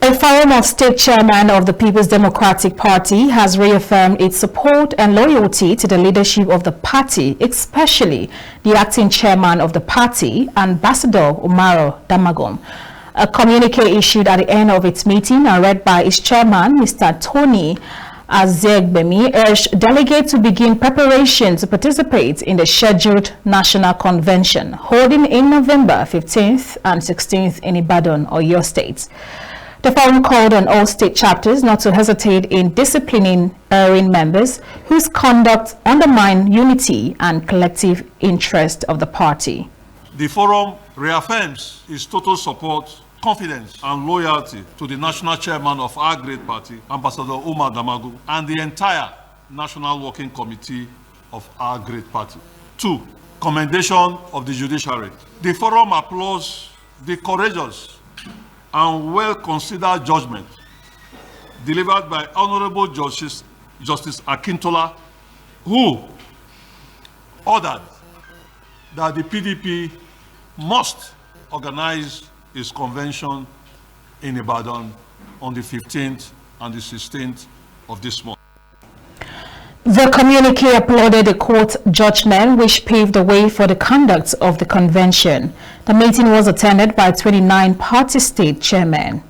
A forum of state chairman of the People's Democratic Party has reaffirmed its support and loyalty to the leadership of the party, especially the acting chairman of the party, Ambassador Umar Damagum. A communique issued at the end of its meeting and read by its chairman, Mr. Tony Azegbemi, urged delegates to begin preparation to participate in the scheduled national convention holding in November 15th and 16th in Ibadan, Oyo State. The forum called on all state chapters not to hesitate in disciplining erring members whose conduct undermine unity and collective interest of the party. The forum reaffirms its total support, confidence and loyalty to the national chairman of our great party, Ambassador Umar Damagum, and the entire National Working Committee of our great party. 2. Commendation of the judiciary. The forum applauds the courageous and well-considered judgment delivered by Honorable Justice Akintola, who ordered that the PDP must organize its convention in Ibadan on the 15th and the 16th of this month. The communique applauded the court judgment which paved the way for the conduct of the convention. The meeting was attended by 29 party state chairmen.